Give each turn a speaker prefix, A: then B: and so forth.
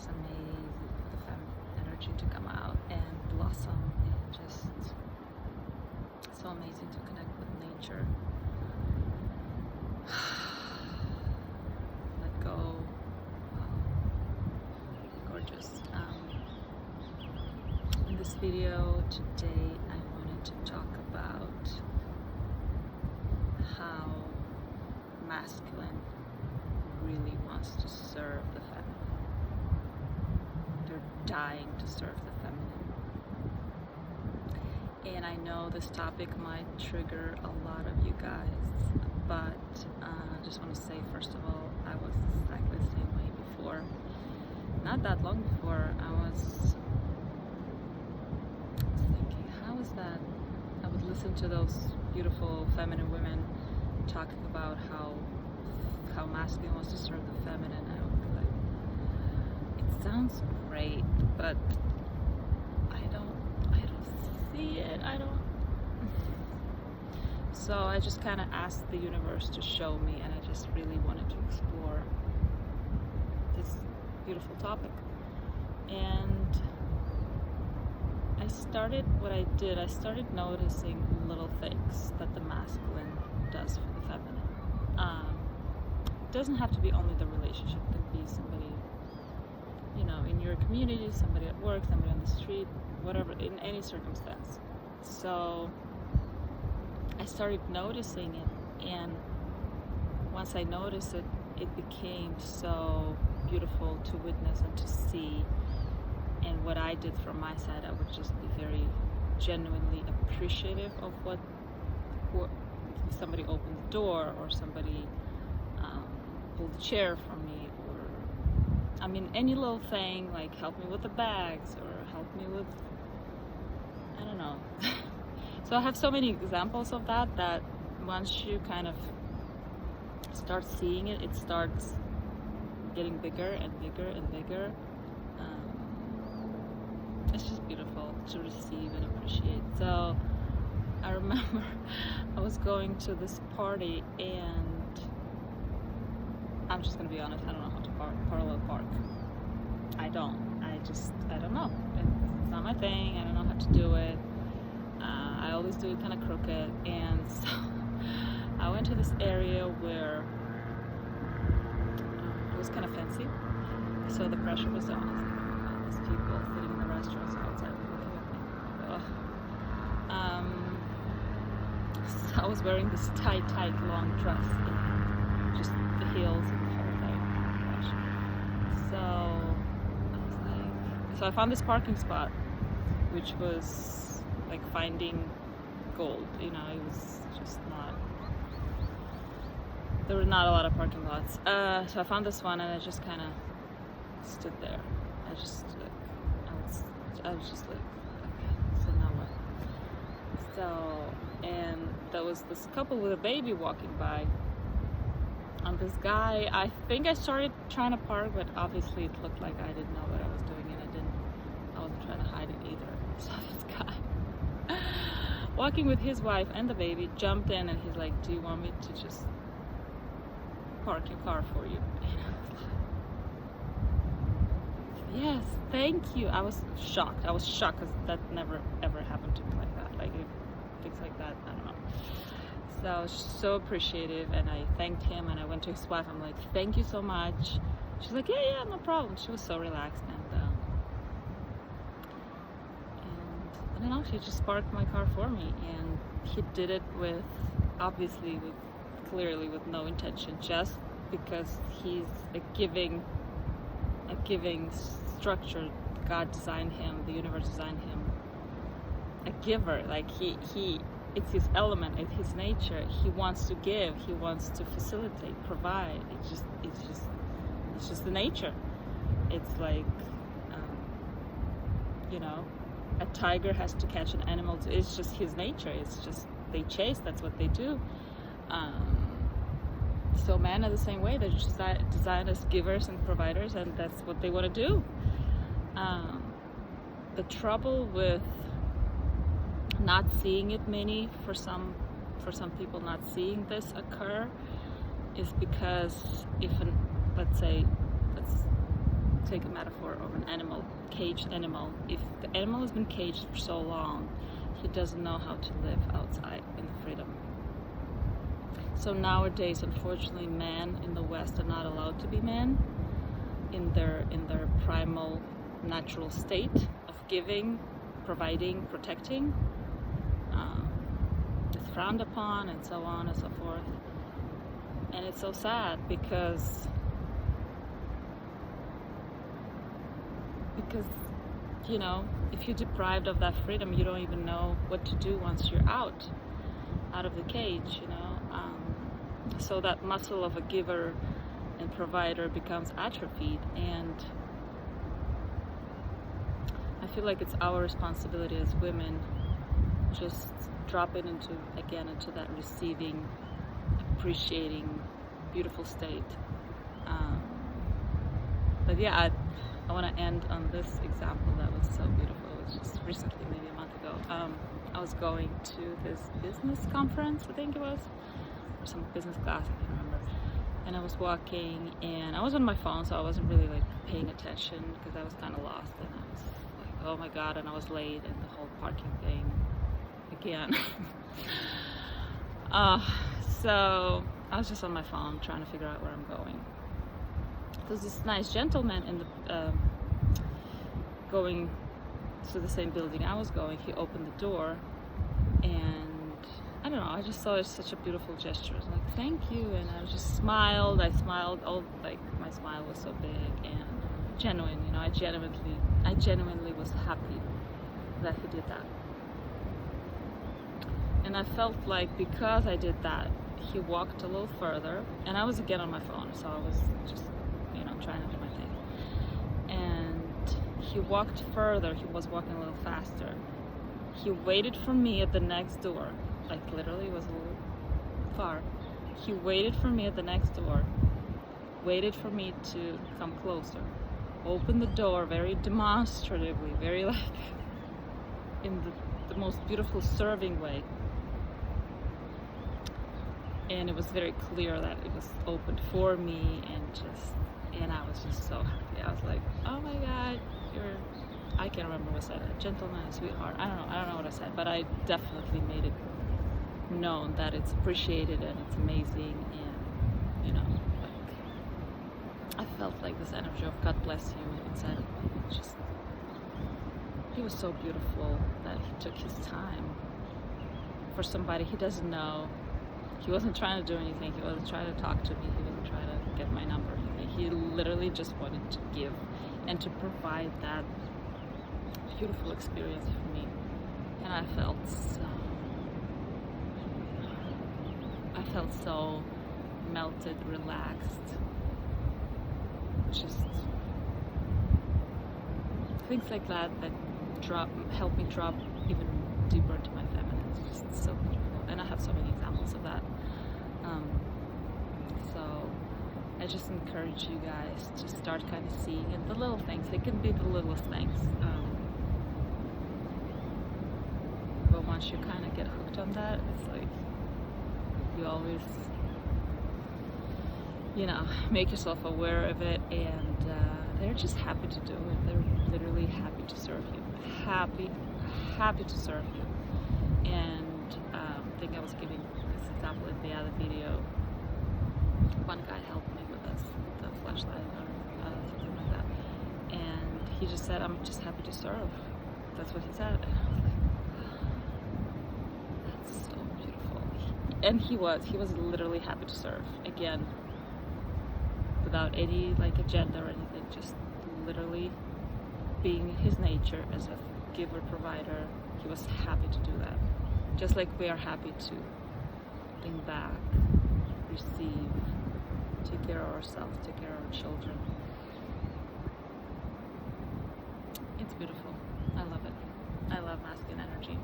A: it's amazing for the feminine energy to come out and blossom, and just so amazing to connect with nature. Let go. Gorgeous. In this video today, I wanted to talk about how masculine really wants to serve the feminine. They're dying to serve the feminine. And I know this topic might trigger a lot of you guys, but I just want to say, first of all, I was exactly the same way before. Not that long before, I was thinking, how is that? I would listen to those beautiful feminine women talking about how masculine wants to serve the feminine. I would be like, it sounds great, but I don't see it. So I just kind of asked the universe to show me, and I just really wanted to explore this beautiful topic. And I started noticing little things that the masculine does for the feminine. It doesn't have to be only the relationship. It could be somebody, in your community, somebody at work, somebody on the street, whatever, in any circumstance. So I started noticing it, and once I noticed it, it became so beautiful to witness and to see. And what I did from my side, I would just be very genuinely appreciative of what somebody opened the door, or somebody pulled the chair from me, or any little thing, like help me with the bags, or help me with, I don't know. So I have so many examples of that once you kind of start seeing it, it starts getting bigger and bigger and bigger. It's just beautiful to receive and appreciate. So I remember I was going to this party, and I'm just gonna be honest, I don't know how to parallel park. I don't know. It's not my thing. I don't know how to do it. I always do it kind of crooked, and so I went to this area where it was kind of fancy, so the pressure was on. All these people sitting in the restaurants outside looking at me. So I was wearing this tight long dress, and just the heels and the whole thing. Oh my gosh. So I was like, so I found this parking spot, which was like finding gold. It was just not. There were not a lot of parking lots. So I found this one, and I just kind of stood there. I was just like, okay, so now what? So, and there was this couple with a baby walking by. And this guy, I think I started trying to park, but obviously it looked like I didn't know what I was doing, and I wasn't trying to hide it either. So this guy, walking with his wife and the baby, jumped in, and he's like, do you want me to just park your car for you? And I was like, yes, thank you. I was shocked because that never ever happened to me like that. Like things like that, I don't know. So I was so appreciative, and I thanked him, and I went to his wife. I'm like, thank you so much. She's like, yeah, no problem. She was so relaxed, and I don't know, she just parked my car for me, and he did it clearly with no intention, just because he's a giving structure. God designed him, the universe designed him a giver. Like it's his element, it's his nature. He wants to give, he wants to facilitate, provide. It's just the nature. It's like a tiger has to catch an animal. It's just his nature. It's just they chase. That's what they do. So men are the same way. They're just designed as givers and providers, and that's what they want to do. The trouble with not seeing it, for some people not seeing this occur, is because let's take a metaphor of an animal, caged animal. If the animal has been caged for so long, he doesn't know how to live outside in freedom. So nowadays, unfortunately, men in the West are not allowed to be men in their primal natural state of giving, providing, protecting. It's frowned upon, and so on and so forth. And it's so sad because you know, if you're deprived of that freedom, you don't even know what to do once you're out of the cage, you know. So that muscle of a giver and provider becomes atrophied, and I feel like it's our responsibility as women just drop it into that receiving, appreciating, beautiful state. But yeah, I want to end on this example that was so beautiful. It was just recently, maybe a month ago. I was going to this business conference, I think it was, or some business class, I can't remember. And I was walking, and I was on my phone, so I wasn't really like paying attention because I was kind of lost, and I was like, oh my god, and I was late, and the whole parking thing again. So I was just on my phone trying to figure out where I'm going. There's this nice gentleman in the going to the same building I was going. He opened the door, and I don't know, I just saw it as such a beautiful gesture. I was like, thank you, and I just smiled. I smiled, all like my smile was so big and genuine, you know. I genuinely was happy that he did that. And I felt like because I did that, he walked a little further, and I was again on my phone, so I was just, you know, trying to do my thing. And he walked further, he was walking a little faster. He waited for me at the next door, like literally it was a little far. He waited for me at the next door, waited for me to come closer, opened the door very demonstratively, very like in the most beautiful serving way. And it was very clear that it was opened for me, and I was just so happy. I was like, oh my god, I can't remember what I said, a gentleman, a sweetheart, I don't know what I said, but I definitely made it known that it's appreciated and it's amazing, and, you know, like, I felt like this energy of God bless you inside of me. Just, he was so beautiful that he took his time for somebody he doesn't know. He wasn't trying to do anything. He wasn't trying to talk to me. He wasn't trying to get my number. He literally just wanted to give and to provide that beautiful experience for me. And I felt so melted, relaxed. Just things like that help me drop even deeper into my feminine. It's just so beautiful. And I have so many examples of that. So I just encourage you guys to start kind of seeing it, the little things. It can be the littlest things. But once you kind of get hooked on that, it's like you always, you know, make yourself aware of it, and they're just happy to do it. They're literally happy to serve you. Happy to serve you. And I think I was giving this example in the other video. One guy helped me with the flashlight or something like that, and he just said, I'm just happy to serve. That's what he said, and I was like, that's so beautiful. And he was literally happy to serve, again, without any like agenda or anything, just literally being his nature as a giver, provider. He was happy to do that, just like we are happy to think back, receive, take care of ourselves, take care of our children. It's beautiful. I love it. I love masculine energy.